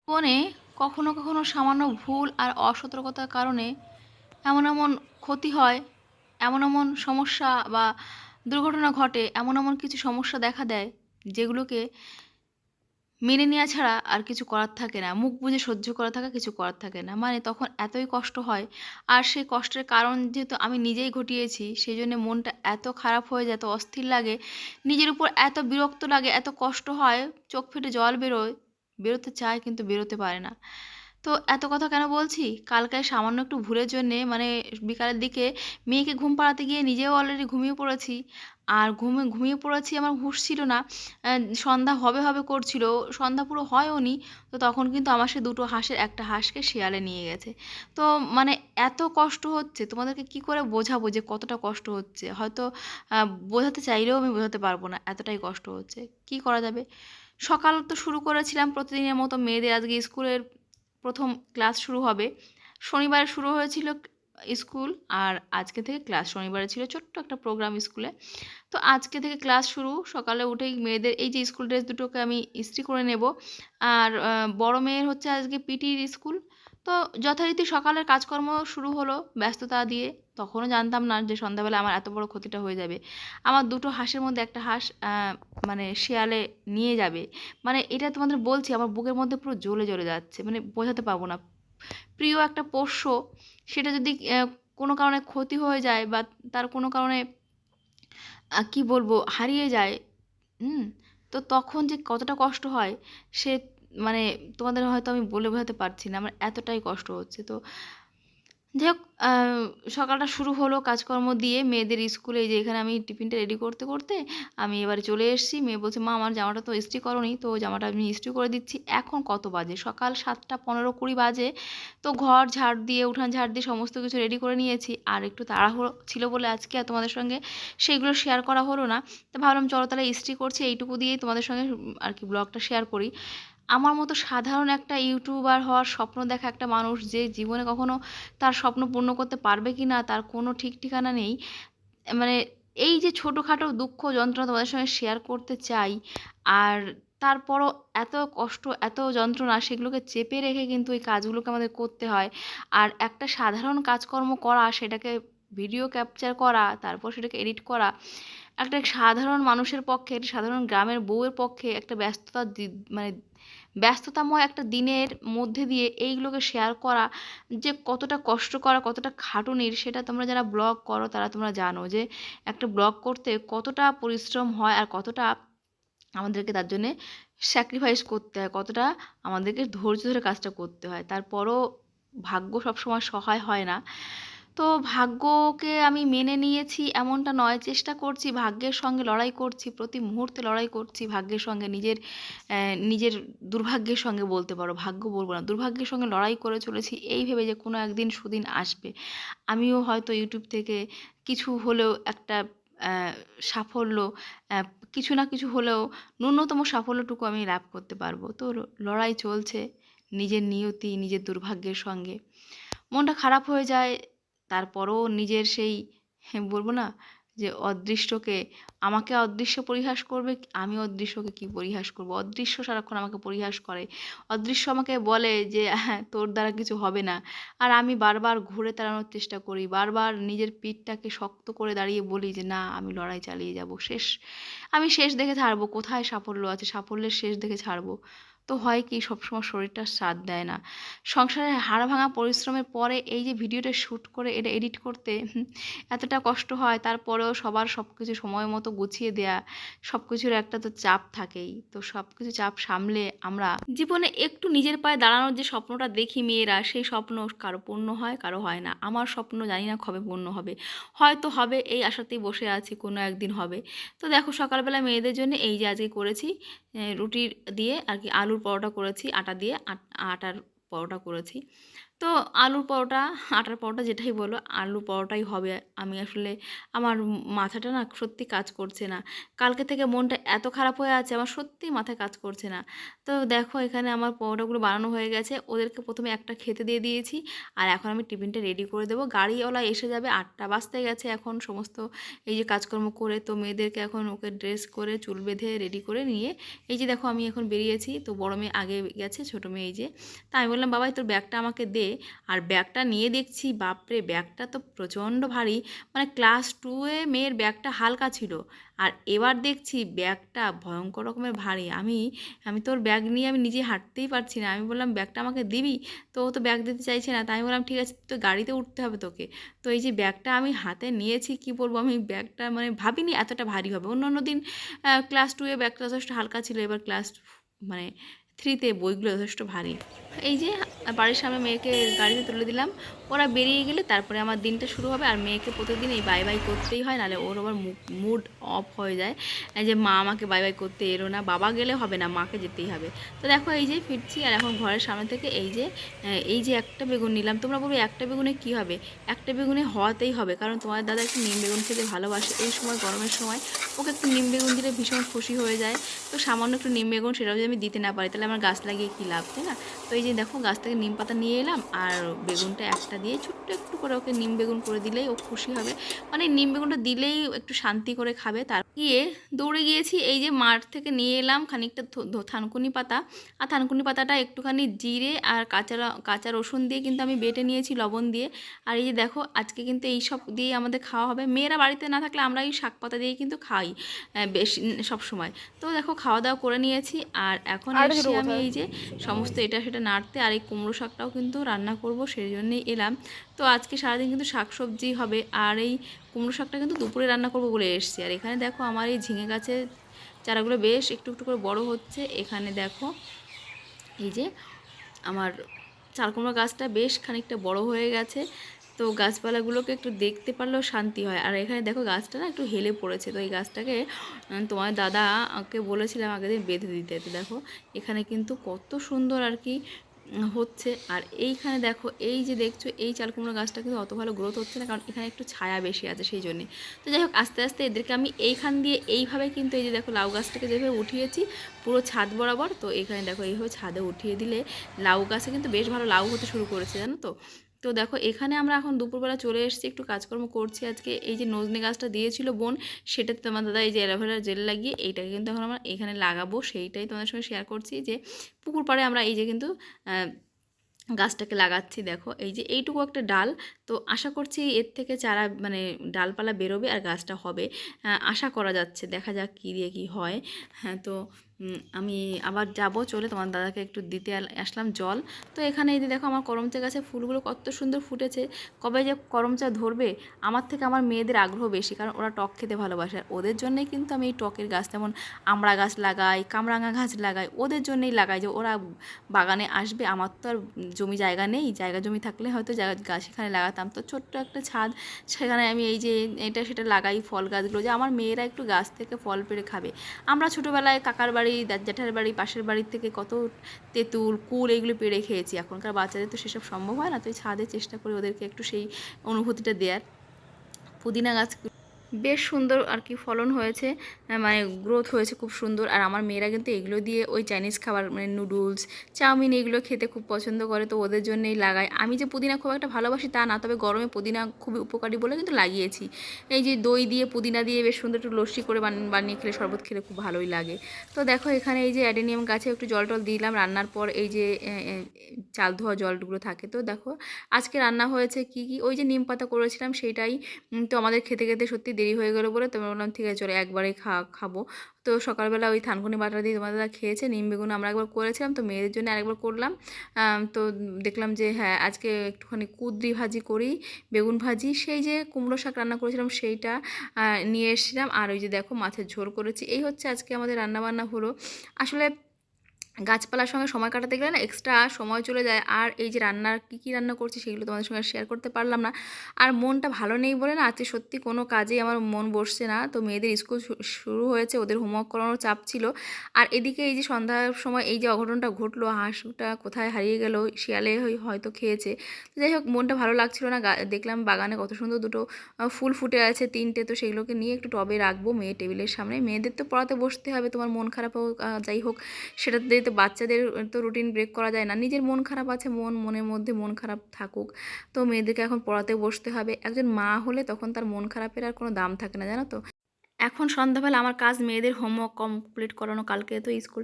জীবনে কখনো কখনো সামান্য ভুল আর অসতর্কতার কারণে এমন এমন ক্ষতি হয়, এমন এমন সমস্যা বা দুর্ঘটনা ঘটে, এমন এমন কিছু সমস্যা দেখা দেয় যেগুলোকে মেনে নেওয়া ছাড়া আর কিছু করার থাকে না। মুখ বুজে সহ্য করা থাকা, কিছু করার থাকে না। মানে তখন এতই কষ্ট হয়, আর সেই কষ্টের কারণ যেহেতু আমি নিজেই ঘটিয়েছি, সেজন্য মনটা এত খারাপ হয়ে যায়, এত অস্থির লাগে, নিজের উপর এত বিরক্ত লাগে, এত কষ্ট হয়, চোখ ফেটে জল বেরোয়, বেরোতে চায় কিন্তু বেরোতে পারে না। তো এত কথা কেন বলছি? কালকে সামান্য একটু ভুলের জন্যে মানে বিকালের দিকে মেয়েকে ঘুম পাড়াতে গিয়ে নিজেও অলরেডি ঘুমিয়ে পড়েছি। আর ঘুমিয়ে পড়েছি, আমার হুঁশ ছিল না। সন্ধ্যা হবে, হবে করছিল। সন্ধ্যা পুরো হয়ওনি। তো তখন কিন্তু আমার সে ২ টো হাঁসের একটা হাঁসকে শেয়ালে নিয়ে গেছে। তো মানে এত কষ্ট হচ্ছে, তোমাদেরকে কি করে বোঝাবো যে কতটা কষ্ট হচ্ছে? হয়তো আ বোঝাতে চাইলেও আমি বোঝাতে পারব না। এতটাই কষ্ট হচ্ছে। কি করা যাবে? সকাল তো শুরু করেছিলাম প্রতিদিনের মতো, মেয়েদের আজকে স্কুলের ১ম ক্লাস শুরু হবে। শনিবারে শুরু হয়েছিল স্কুল, আর আজকে থেকে ক্লাস। শনিবারে ছিল ছোট্ট একটা প্রোগ্রাম স্কুলে। তো আজকে থেকে ক্লাস শুরু। সকালে উঠেই মেয়েদের এই যে স্কুল ড্রেস দুটোকে আমি ইস্ত্রি করে নেব। আর বড় মেয়ের হচ্ছে আজকে পিটির স্কুল। তো যথারীতি সকালের কাজকর্ম শুরু হলো ব্যস্ততা দিয়ে। তখনও জানতাম না যে সন্ধ্যাবেলা আমার এত বড় ক্ষতিটা হয়ে যাবে। আমার ২ টো হাঁসের মধ্যে একটা হাঁস মানে শেয়ালে নিয়ে যাবে। মানে এটা তোমাদের বলছি, আমার বুকের মধ্যে পুরো জ্বলে, জ্বলে যাচ্ছে। মানে বোঝাতে পারবো না। প্রিয় একটা পোষ্য, সেটা যদি কোনো কারণে ক্ষতি হয়ে যায় বা তার কোনো কারণে কি বলবো, হারিয়ে যায়, হুম? তো তখন যে কতটা কষ্ট হয়, সে মানে তোমাদের হয়তো আমি বলে বোঝাতে পারছি না। আমার এতটাই কষ্ট হচ্ছে। তো যাই হোক, সকালটা শুরু হলো কাজকর্ম দিয়ে মেয়েদের স্কুলে। এই যে এখানে আমি টিফিনটা রেডি করতে, করতে আমি এবারে চলে এসেছি। মেয়ে বলছে, "মা, আমার জামাটা তো ইস্ত্রি করোনি।" তো জামাটা আমি ইস্ত্রি করে দিচ্ছি। এখন কত বাজে? সকাল ৭টা ১৫-২০ বাজে। তো ঘর ঝাড় দিয়ে, উঠান ঝাড় দিয়ে সমস্ত কিছু রেডি করে নিয়েছি। আর একটু তাড়াহুড়ো ছিল বলে আজকে আর তোমাদের সঙ্গে সেইগুলো শেয়ার করা হলো না। তো ভাবলাম চলো তাহলে ইস্ত্রি করছি, এইটুকু দিয়েই তোমাদের সঙ্গে আর কি ব্লগটা শেয়ার করি। আমার মতো সাধারণ একটা ইউটিউবার হওয়ার স্বপ্ন দেখা একটা মানুষ, যে জীবনে কখনো তার স্বপ্ন পূর্ণ করতে পারবে কিনা তার কোনো ঠিক ঠিকানা নেই। মানে এই যে ছোটখাটো দুঃখ যন্ত্রণা তোমাদের সঙ্গে শেয়ার করতে চাই, আর তারপরও এত কষ্ট, এত যন্ত্রণা, সেগুলোকে চেপে রেখে কিন্তু এই কাজগুলোকে আমাদের করতে হয়। আর একটা সাধারণ কাজকর্ম করা, সেটাকে ভিডিও ক্যাপচার করা, তারপর সেটাকে এডিট করা, একটা সাধারণ মানুষের পক্ষে, একটা সাধারণ গ্রামের বউয়ের পক্ষে একটা মানে ব্যস্ততাময় একটা দিনের মধ্যে দিয়ে এইগুলোকে শেয়ার করা যে কতটা কষ্টকর, কতটা খাটুনির, সেটা তোমরা যারা ব্লগ করো তারা তোমরা জানো যে একটা ব্লগ করতে কতটা পরিশ্রম হয়, আর কতটা আমাদেরকে তার জন্যে স্যাক্রিফাইস করতে হয়, কতটা আমাদেরকে ধৈর্য ধরে কাজটা করতে হয়। তারপরও ভাগ্য সবসময় সহায় হয় না। তো ভাগ্যকে আমি মেনে নিয়েছি এমনটা নয়, চেষ্টা করছি, ভাগ্যের সঙ্গে লড়াই করছি, প্রতি মুহূর্তে লড়াই করছি ভাগ্যের সঙ্গে, নিজের দুর্ভাগ্যের সঙ্গে বলতে পারো, ভাগ্য বলব না, দুর্ভাগ্যের সঙ্গে লড়াই করে চলেছি এই ভেবে যে কোনো একদিন সুদিন আসবে। আমিও হয়তো ইউটিউব থেকে কিছু হলেও একটা অ্যা সাফল্য, অ্যা কিছু না কিছু হলেও ন্যূনতম সাফল্যটুকু আমি লাভ করতে পারবো। তো লড়াই চলছে নিজের নিয়তি, নিজের দুর্ভাগ্যের সঙ্গে। মনটা খারাপ হয়ে যায়। তারপরও নিজের সেই বলব না যে অদৃষ্টকে, আমাকে অদৃশ্য পরিহাস করবে, আমি অদৃশ্যকে কি পরিহাস করব? অদৃশ্য সারাক্ষণ আমাকে পরিহাস করে। অদৃশ্য আমাকে বলে যে, "হ্যাঁ, তোর দ্বারা কিছু হবে না।" আর আমি বারবার ঘুরে দাঁড়ানোর চেষ্টা করি। বারবার নিজের পিঠটাকে শক্ত করে দাঁড়িয়ে বলি যে, "না, আমি লড়াই চালিয়ে যাব। আমি শেষ দেখে ছাড়ব। কোথায় সাফল্য আছে? সাফল্যের শেষ দেখে ছাড়ব।" তো হয় কি, সবসময় শরীরটা সাথ দেয় না। সংসারের হাড়-ভাঙা পরিশ্রমের পরে এই যে ভিডিওটা শ্যুট করে এটা এডিট করতে এতটা কষ্ট হয়, তারপরেও সবার সবকিছু সময় মতো গুছিয়ে দেয়া, সবকিছুর একটা তো চাপ থাকেই। তো সবকিছু চাপ সামলে আমরা জীবনে একটু নিজের পায়ে দাঁড়ানোর যে স্বপ্নটা দেখি মেয়েরা, সেই স্বপ্ন কারো পূর্ণ হয়, কারো হয় না। আমার স্বপ্ন জানি না কবে পূর্ণ হবে। হয়তো হবে, এই আশাতেই বসে আছি, কোনো একদিন হবে। তো দেখো সকালবেলা মেয়েদের জন্য এই যে আজকে করেছি রুটি দিয়ে আর কি আলুর পরোটা করেছি আটা দিয়ে, আটার পরোটা করেছি। তো আলুর পরোটা, আটার পরোটা যেটাই বলো, আলুর পরোটাই হবে। আমি আসলে আমার মাথাটা না সত্যি কাজ করছে না। কালকে থেকে মনটা এত খারাপ হয়ে আছে, আমার সত্যিই মাথায় কাজ করছে না। তো দেখো এখানে আমার পরোটাগুলো বানানো হয়ে গেছে। ওদেরকে প্রথমে একটা খেতে দিয়ে দিয়েছি। আর এখন আমি টিফিনটা রেডি করে দেবো। গাড়িওয়ালা এসে যাবে, 8টা বাজতে গেছে এখন। সমস্ত এই যে কাজকর্ম করে তো মেয়েদেরকে এখন ওকে ড্রেস করে চুল বেঁধে রেডি করে নিয়ে এই যে দেখো আমি এখন বেরিয়েছি। তো বড় মেয়ে আগে গেছে, ছোটো মেয়ে এই যে। তা আমি বললাম, বাবাই তোর ব্যাগটা আমাকে দে। আর ব্যাগটা নিয়ে দেখছি, বাপরে ব্যাগটা তো প্রচণ্ড ভারী। মানে ক্লাস 2-এ মেয়ের ব্যাগটা হালকা ছিল, আর এবার দেখছি ব্যাগটা ভয়ঙ্কর রকমের ভারী। আমি আমি তোর ব্যাগ নিয়ে আমি নিজে হাঁটতেই পারছি না। আমি বললাম, ব্যাগটা আমাকে দিবি? তো ও তো ব্যাগ দিতে চাইছে না। তাই আমি বললাম, ঠিক আছে, তো গাড়িতে উঠতে হবে তোকে। তো এই যে ব্যাগটা আমি হাতে নিয়েছি, কি বলবো, আমি ব্যাগটা মানে ভাবিনি এতটা ভারী হবে। অন্য অন্য দিন ক্লাস 2-এ ব্যাগটা যথেষ্ট হালকা ছিল, এবার ক্লাস মানে 3-তে বইগুলো যথেষ্ট ভারী। এই যে বাড়ির সামনে মেয়েকে গাড়িতে তুলে দিলাম। ওরা বেরিয়ে গেলে তারপরে আমার দিনটা শুরু হবে। আর মেয়েকে প্রতিদিন এই বাই বাই করতেই হয়, নাহলে ওর আবার মুড অফ হয়ে যায়। এই যে মা আমাকে বাই বাই করতে এলো না, বাবা গেলে হবে না, মাকে যেতেই হবে। তো দেখো এই যে ফিরছি, আর এখন ঘরের সামনে থেকে এই যে একটা বেগুন নিলাম। তোমরা বলবে একটা বেগুনে কি হবে? একটা বেগুনে হওয়াতেই হবে, কারণ তোমার দাদা একটু নিম বেগুন খেতে ভালোবাসে। এই সময় গরমের সময় ওকে একটু নিম বেগুন দিলে ভীষণ খুশি হয়ে যায়। তো সামান্য একটু নিম বেগুন, সেটাও যদি আমি দিতে না পারি তাহলে আমার গাছ লাগিয়ে কী লাভ, তাই না? তো এই যে দেখো গাছ থেকে নিম পাতা নিয়ে এলাম, আর বেগুনটা একটা দিয়ে ছোট্ট একটু করে ওকে নিম বেগুন করে দিলেই ও খুশি হবে। মানে নিম বেগুনটা দিলেই একটু শান্তি করে খাবে। তার গিয়ে দৌড়ে গিয়েছি, এই যে মাঠ থেকে নিয়ে এলাম খানিকটা থানকুনি পাতা। আর থানকুনি পাতাটা একটুখানি জিরে আর কাঁচা রসুন দিয়ে কিন্তু আমি বেটে নিয়েছি লবণ দিয়ে। আর এই যে দেখো আজকে কিন্তু এই সব দিয়েই আমাদের খাওয়া হবে। মেয়েরা বাড়িতে না থাকলে আমরা এই শাক পাতা দিয়েই কিন্তু খাই বেশি সব সময়। তো দেখো খাওয়া দাওয়া করে নিয়েছি, আর এখন এসে আমি এই যে সমস্ত এটা সেটা নাড়তে, আর এই কুমড়ো শাকটাও কিন্তু রান্না করব, সেই জন্যই এলাম। তো আজকে সারাদিন কিন্তু শাকসবজি হবে, আর এই কুমড়ো শাকটা কিন্তু দুপুরে রান্না করব বলে এসেছি। আর এখানে দেখো আমার এই ঝিঙে গাছের চারাগুলো বেশ একটু একটু করে বড় হচ্ছে। এখানে দেখো এই যে আমার চাল কুমড়ো গাছটা বেশ খানিকটা বড় হয়ে গেছে। তো গাছপালাগুলোকে একটু দেখতে পারলেও শান্তি হয়। আর এখানে দেখো গাছটা না একটু হেলে পড়েছে, তো এই গাছটাকে তোমার দাদাকে বলেছিলাম আগের দিন বেঁধে দিতে। তো দেখো এখানে কিন্তু কত সুন্দর আর কি হচ্ছে। আর এইখানে দেখো এই যে দেখছো এই চাল কুমড়ো গাছটা কিন্তু অত ভালো গ্রোথ হচ্ছে না, কারণ এখানে একটু ছায়া বেশি আছে সেই জন্যে। তো যাই হোক আস্তে আস্তে এদেরকে আমি এইখান দিয়ে এইভাবে কিন্তু এই যে দেখো লাউ গাছটাকে যেভাবে উঠিয়েছি পুরো ছাদ বরাবর, তো এখানে দেখো এইভাবে ছাদে উঠিয়ে দিলে লাউ গাছে কিন্তু বেশ ভালো লাউ হতে শুরু করেছে, জানো তো। তো দেখো এখানে আমরা এখন দুপুরবেলা চলে এসেছি, একটু কাজকর্ম করছি। আজকে এই যে নজনে গাছটা দিয়েছিল বোন, সেটাতে তোমার দাদা এই যে অ্যালোভেরার জেল লাগিয়ে এইটাকে কিন্তু এখন আমরা এখানে লাগাবো, সেইটাই তোমাদের সঙ্গে শেয়ার করছি। যে পুকুর পাড়ে আমরা এই যে কিন্তু গাছটাকে লাগাচ্ছি। দেখো এই যে এইটুকু একটা ডাল, তো আশা করছি এর থেকে চারা মানে ডালপালা বেরোবে আর গাছটা হবে, আশা করা যাচ্ছে। দেখা যাক কী দিয়ে কী হয়। হ্যাঁ, তো আমি আবার যাব, চলে তোমার দাদাকে একটু দিতে আসলাম জল। তো এখানে এই যে দেখো আমার করমচা গাছে ফুলগুলো কত সুন্দর ফুটেছে। কবে যে করমচা ধরবে, আমার থেকে আমার মেয়েদের আগ্রহ বেশি, কারণ ওরা টক খেতে ভালোবাসে। আর ওদের জন্যই কিন্তু আমি এই টকের গাছ, যেমন আমড়া গাছ লাগাই, কামরাঙা গাছ লাগাই, ওদের জন্যই লাগাই যে ওরা বাগানে আসবে। আমার তো আর জমি জায়গা নেই, জায়গা জমি থাকলে হয়তো গাছ সেখানে লাগাতাম। তো ছোট্ট একটা ছাদ, সেখানে আমি এই যে এটা সেটা লাগাই ফল গাছগুলো, যে আমার মেয়েরা একটু গাছ থেকে ফল পেড়ে খাবে। আমরা ছোটোবেলায় কাকার বাড়ি, জ্যাঠার বাড়ি, পাশের বাড়ির থেকে কত তেঁতুল কুল এইগুলো পেড়ে খেয়েছি। এখনকার বাচ্চাদের তো সেসব সম্ভব হয় না। তো এই ছাদে চেষ্টা করি ওদেরকে একটু সেই অনুভূতিটা দেওয়ার। পুদিনা গাছ বেশ সুন্দর আর কি ফলন হয়েছে, মানে গ্রোথ হয়েছে খুব সুন্দর। আর আমার মেয়েরা কিন্তু এগুলো দিয়ে ওই চাইনিজ খাবার মানে নুডলস, চাউমিন এগুলো খেতে খুব পছন্দ করে, তো ওদের জন্যই লাগাই। আমি যে পুদিনা খুব একটা ভালোবাসি তা না, তবে গরমে পুদিনা খুবই উপকারী বলে কিন্তু লাগিয়েছি। এই যে দই দিয়ে পুদিনা দিয়ে বেশ সুন্দর একটু লস্যি করে বানিয়ে খেলে, শরবত খেলে খুব ভালোই লাগে। তো দেখো এখানে এই যে অ্যাডেনিয়াম গাছে একটু জল টল দিলাম রান্নার পর, এই যে চাল ধোয়া জলগুলো থাকে। তো দেখো আজকে রান্না হয়েছে কি কি, ওই যে নিম পাতা করেছিলাম সেইটাই। তো আমাদের খেতে খেতে সত্যি দেরি হয়ে গেলো বলে তো বললাম ঠিক আছে চলো একবারেই খাবো। তো সকালবেলা ওই থানকুনি বাটা দিয়ে তোমাদের খেয়েছে। নিম বেগুন আমরা একবার করেছিলাম, তো মেয়েদের জন্য আরেকবার করলাম। তো দেখলাম যে হ্যাঁ আজকে একটুখানি কুঁদরি ভাজি করি, বেগুন ভাজি, সেই যে কুমড়ো শাক রান্না করেছিলাম সেইটা নিয়ে এসেছিলাম। আর ওই যে দেখো মাছের ঝোল করেছি। এই হচ্ছে আজকে আমাদের রান্নাবান্না হলো। আসলে গাছপালার সঙ্গে সময় কাটাতে গেলে না এক্সট্রা সময় চলে যায়। আর এই যে রান্নার কী রান্না করছি সেগুলো তোমাদের সঙ্গে শেয়ার করতে পারলাম না। আর মনটা ভালো নেই বলে না আজকে সত্যি কোনো কাজেই আমার মন বসছে না। তো মেয়েদের স্কুল শুরু হয়েছে, ওদের হোমওয়ার্ক করানোর চাপ ছিল। আর এদিকে এই যে সন্ধ্যার সময় এই যে অঘটনটা ঘটলো, হাঁসটা কোথায় হারিয়ে গেল, শিয়ালে হয়তো খেয়েছে। তো যাই হোক, মনটা ভালো লাগছিল না। দেখলাম বাগানে কত সুন্দর দুটো ফুল ফুটে আছে, 3টে। তো সেগুলোকে নিয়ে একটু টবে রাখবো মেয়ের টেবিলের সামনে। মেয়েদের তো পড়াতে বসতে হবে, তোমার মন খারাপ হোক যাই হোক, সেটা দিয়ে তো বাচ্চাদের তো রুটিন ব্রেক করা যায় না। নিজের মন খারাপ আছে, মনের মধ্যে মন খারাপ থাকুক। তো মেয়েদেরকে এখন পড়াতে বসতে হবে। একজন মা হলে তখন তার মন খারাপের আর কোনো দাম থাকে না, জানো তো। এখন সন্ধ্যাবেলা আমার কাজ মেয়েদের হোমওয়ার্ক কমপ্লিট করানো, কালকে তো স্কুল